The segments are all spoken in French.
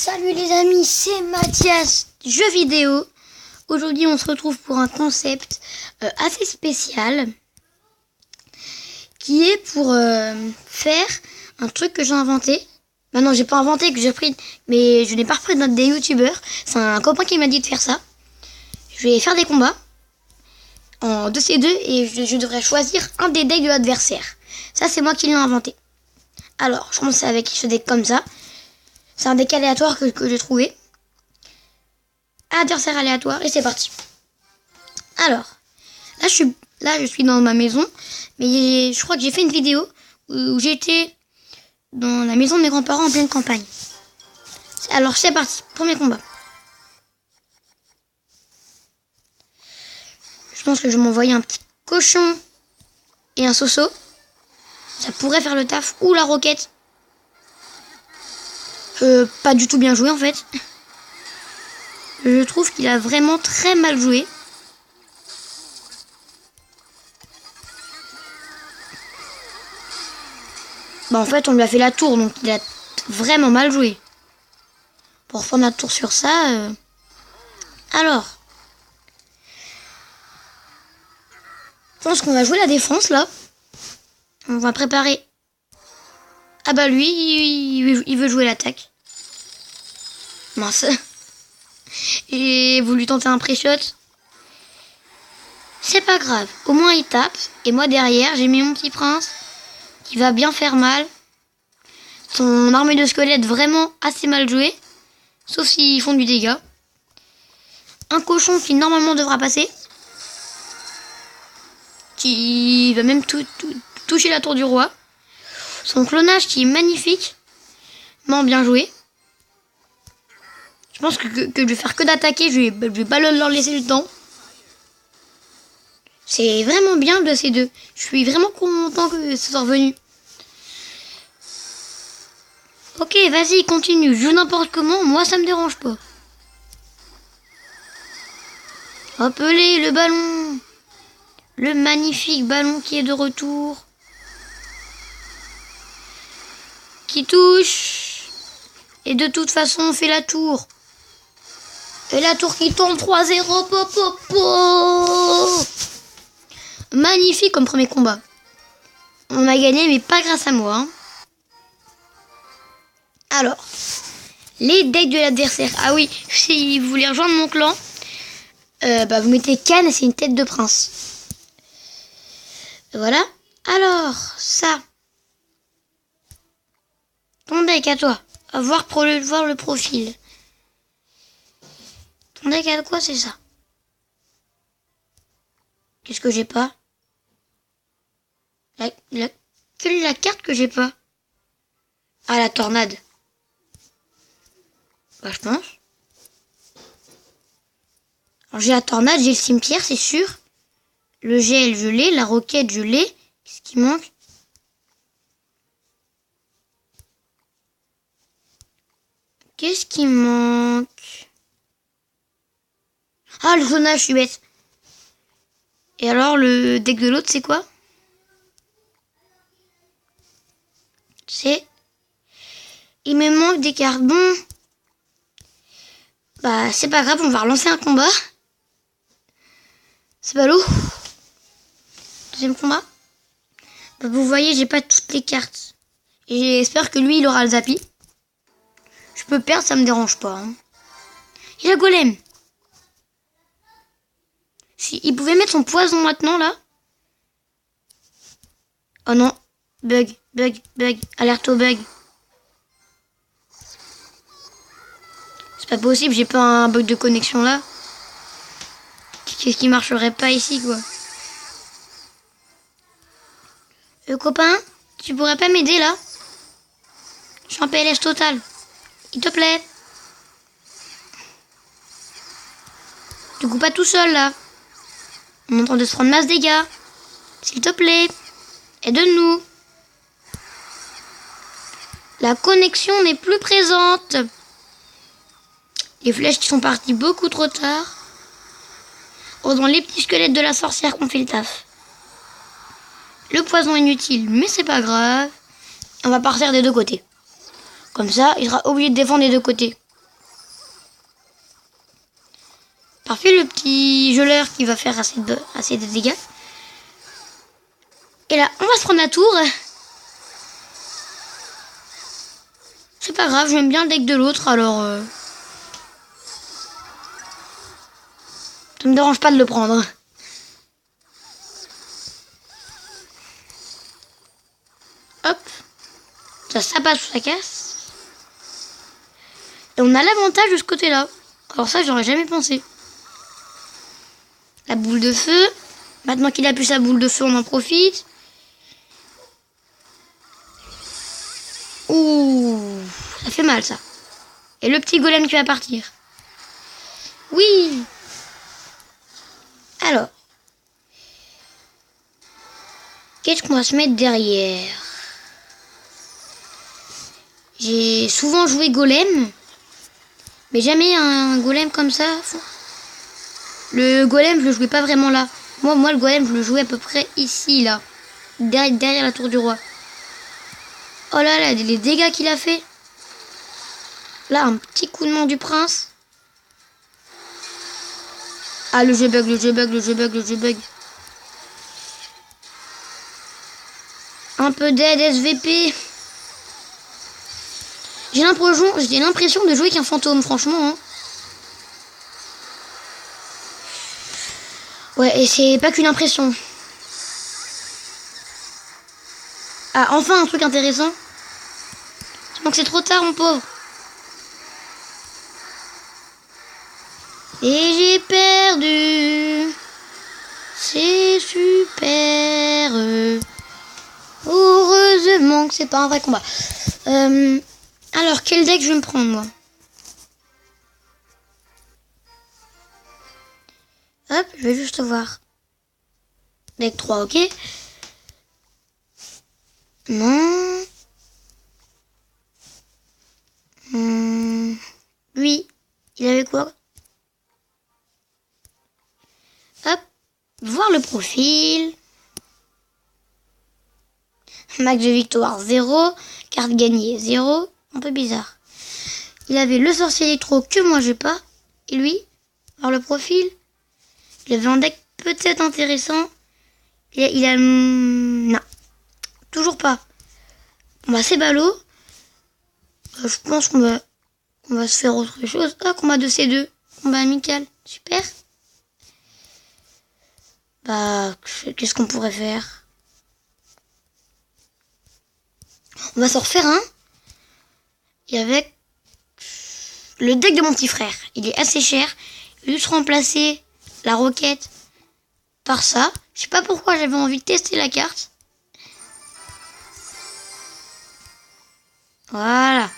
Salut les amis, c'est Mathias, jeux vidéo. Aujourd'hui on se retrouve pour un concept assez spécial qui est pour faire un truc que j'ai inventé. Bah non, j'ai pas inventé, que j'ai pris, mais je n'ai pas repris notre des youtubeurs. C'est un copain qui m'a dit de faire ça. Je vais faire des combats en 2C2 et je devrais choisir un des decks de l'adversaire. Ça c'est moi qui l'ai inventé. Alors, je commence avec ce deck comme ça. C'est un deck aléatoire que j'ai trouvé. Adversaire aléatoire et c'est parti. Alors, là je suis dans ma maison, mais je crois que j'ai fait une vidéo où j'étais dans la maison de mes grands-parents en pleine campagne. Alors c'est parti, premier combat. Je pense que je vais m'envoyer un petit cochon et un soso. Ça pourrait faire le taf. Ou la roquette. Pas du tout bien joué en fait. Je trouve qu'il a vraiment très mal joué. Bah en fait on lui a fait la tour, donc il a vraiment mal joué. Pour reprendre la tour sur ça. Alors. Je pense qu'on va jouer la défense là. On va préparer. Ah bah lui, il veut jouer l'attaque. Mince. J'ai voulu tenter un pré-shot. C'est pas grave. Au moins il tape. Et moi derrière, j'ai mis mon petit prince. Qui va bien faire mal. Son armée de squelettes vraiment assez mal jouée. Sauf s'ils font du dégât. Un cochon qui normalement devra passer. Qui va même toucher la tour du roi. Son clonage qui est magnifique. Bien joué. Je pense que je vais faire que d'attaquer. Je vais pas leur laisser le temps. C'est vraiment bien de ces deux. Je suis vraiment content que ce soit revenu. Ok, vas-y, continue. Joue n'importe comment. Moi, ça me dérange pas. Appelez le ballon. Le magnifique ballon qui est de retour. Qui touche. Et de toute façon, on fait la tour. Et la tour qui tombe 3-0. Magnifique comme premier combat. On a gagné, mais pas grâce à moi. Hein. Alors, les decks de l'adversaire. Ah oui, si vous voulez rejoindre mon clan, vous mettez Cannes et c'est une tête de prince. Voilà. Alors, ça. Ton deck à toi. À voir pour voir le profil. Ton deck à quoi c'est ça? Qu'est-ce que j'ai pas? Quelle est la carte que j'ai pas? Ah, la tornade. Bah, je pense. Alors, j'ai la tornade, j'ai le cimetière, c'est sûr. Le gel, je l'ai. La roquette, je l'ai. Qu'est-ce qui manque? Qu'est-ce qui manque? Ah, le zonage, je suis bête. Et alors, le deck de l'autre, c'est quoi? Il me manque des cartes. Bon. Bah, c'est pas grave, on va relancer un combat. C'est ballot. Deuxième combat. Bah, vous voyez, j'ai pas toutes les cartes. Et j'espère que lui, il aura le zappy. Je peux perdre, ça me dérange pas. Hein. Il a golem. Si il pouvait mettre son poison maintenant, là. Oh non. Bug. Alerte au bug. C'est pas possible, j'ai pas un bug de connexion là. Qu'est-ce qui marcherait pas ici, quoi? Copain, tu pourrais pas m'aider là? Je suis en PLS total. Il te plaît? Tu coupes pas tout seul là. On est en train de se prendre masse dégâts. S'il te plaît, aide-nous. La connexion n'est plus présente. Les flèches qui sont parties beaucoup trop tard. Heureusement, les petits squelettes de la sorcière ont fait le taf. Le poison est inutile, mais c'est pas grave. On va partir des deux côtés. Comme ça, il sera obligé de défendre des deux côtés. Parfait, le petit geleur qui va faire assez de dégâts. Et là, on va se prendre la tour. C'est pas grave, j'aime bien le deck de l'autre, alors... ça me dérange pas de le prendre. Hop. Ça passe ou ça casse. Et on a l'avantage de ce côté-là. Alors ça, j'aurais jamais pensé. La boule de feu. Maintenant qu'il a plus sa boule de feu, on en profite. Ouh, ça fait mal ça. Et le petit golem qui va partir. Oui. Alors. Qu'est-ce qu'on va se mettre derrière? J'ai souvent joué golem. Mais jamais un golem comme ça. Le golem, je le jouais pas vraiment là. Moi le golem, je le jouais à peu près ici, là. Derrière la tour du roi. Oh là là, les dégâts qu'il a fait. Là, un petit coup de main du prince. Ah, le jeu bug. Un peu d'aide, SVP. J'ai l'impression de jouer qu'un fantôme, franchement. Hein. Ouais, et c'est pas qu'une impression. Ah, enfin un truc intéressant. Donc c'est trop tard, mon pauvre. Et j'ai perdu. C'est super. Heureusement que c'est pas un vrai combat. Alors, quel deck je vais me prendre, moi? Hop, je vais juste voir. Deck 3, ok. Non. Lui, il avait quoi? Hop, voir le profil. Max de victoire 0. Carte gagnée 0. Un peu bizarre. Il avait le sorcier électro que moi j'ai pas. Et lui, voir le profil. Il avait un deck peut-être intéressant. Il a... Non. Toujours pas. Bah c'est ballot. Je pense qu'on va se faire autre chose. Ah, combat de C2. Combat amical. Super. Bah, qu'est-ce qu'on pourrait faire? On va s'en refaire un. Et avec le deck de mon petit frère. Il est assez cher. Je vais juste remplacer la roquette par ça. Je sais pas pourquoi j'avais envie de tester la carte. Voilà.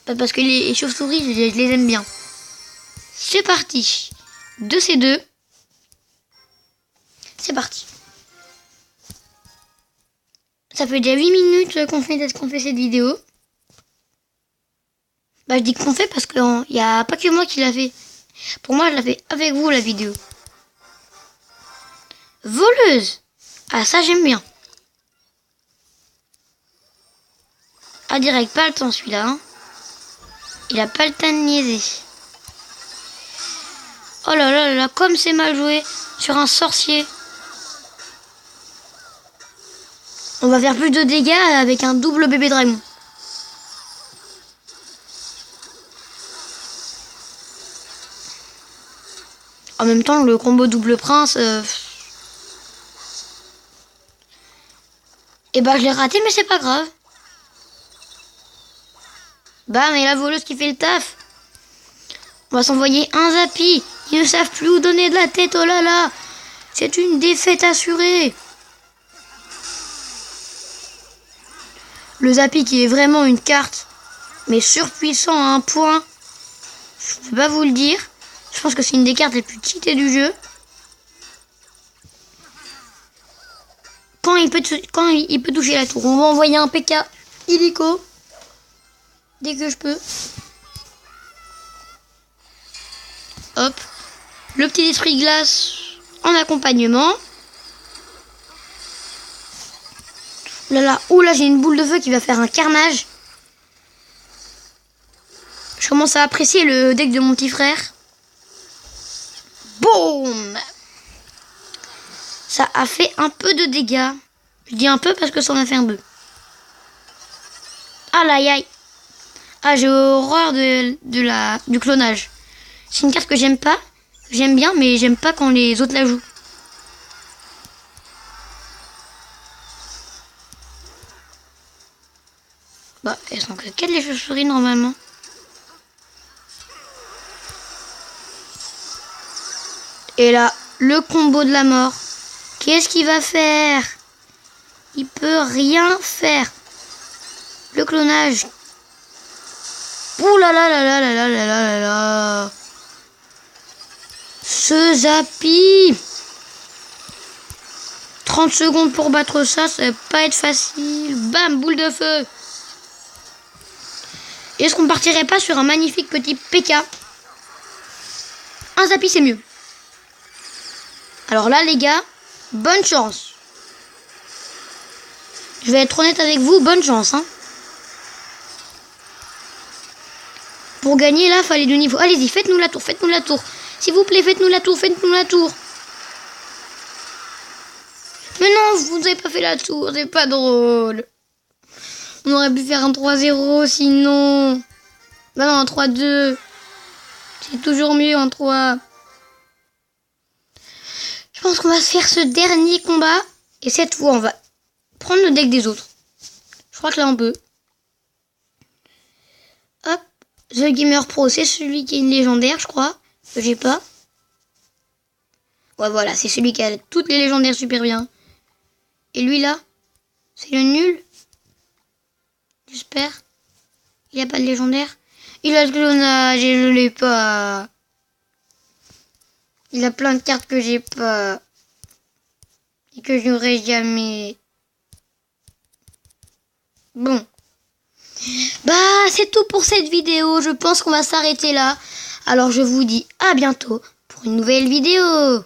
Parce que les chauves-souris, je les aime bien. C'est parti. 2C2. C'est parti. Ça fait déjà 8 minutes qu'on fait cette vidéo. Bah je dis qu'on fait parce qu'il n'y a pas que moi qui l'a fait. Pour moi, je la fais avec vous la vidéo. Voleuse. Ah ça j'aime bien. Ah direct, pas le temps celui-là. Hein. Il a pas le temps de niaiser. Oh là là là, comme c'est mal joué sur un sorcier. On va faire plus de dégâts avec un double bébé dragon. En même temps, le combo double prince... Et bah je l'ai raté, mais c'est pas grave. Bah mais la voleuse qui fait le taf. On va s'envoyer un Zappy. Ils ne savent plus où donner de la tête, oh là là. C'est une défaite assurée. Le Zappy qui est vraiment une carte, mais surpuissant à un point. Je peux pas vous le dire. Je pense que c'est une des cartes les plus cheatées du jeu. Quand il peut toucher la tour. On va envoyer un PK illico. Dès que je peux. Hop. Le petit esprit glace en accompagnement. Là là, oh là, j'ai une boule de feu qui va faire un carnage. Je commence à apprécier le deck de mon petit frère. Boum! Ça a fait un peu de dégâts. Je dis un peu parce que ça en a fait un peu. Aïe aïe aïe. Ah, j'ai horreur du clonage. C'est une carte que j'aime pas. J'aime bien, mais j'aime pas quand les autres la jouent. Bah, elles sont que 4 les chauves-souris normalement. Et là, le combo de la mort. Qu'est-ce qu'il va faire? Il peut rien faire. Le clonage. Ouh là là là là là là là là là. Ce Zappy. 30 secondes pour battre ça, ça va pas être facile. Bam, boule de feu. Est-ce qu'on partirait pas sur un magnifique petit PK? Un Zappy, c'est mieux. Alors là, les gars, bonne chance. Je vais être honnête avec vous, bonne chance. Hein. Pour gagner, là, fallait du niveau. Allez-y, faites-nous la tour, faites-nous la tour. S'il vous plaît, faites-nous la tour, faites-nous la tour. Mais non, vous n'avez pas fait la tour, c'est pas drôle. On aurait pu faire un 3-0 sinon. Bah non, un 3-2. C'est toujours mieux en 3. Je pense qu'on va se faire ce dernier combat. Et cette fois, on va prendre le deck des autres. Je crois que là, on peut. Hop. The Gamer Pro, c'est celui qui est une légendaire, je crois. Que j'ai pas. Ouais, voilà, c'est celui qui a toutes les légendaires super bien. Et lui, là, c'est le nul. J'espère. Il a pas de légendaire. Il a le clonage et je l'ai pas. Il a plein de cartes que j'ai pas. Et que j'aurai jamais. Bon. Bah, c'est tout pour cette vidéo. Je pense qu'on va s'arrêter là. Alors, je vous dis à bientôt pour une nouvelle vidéo.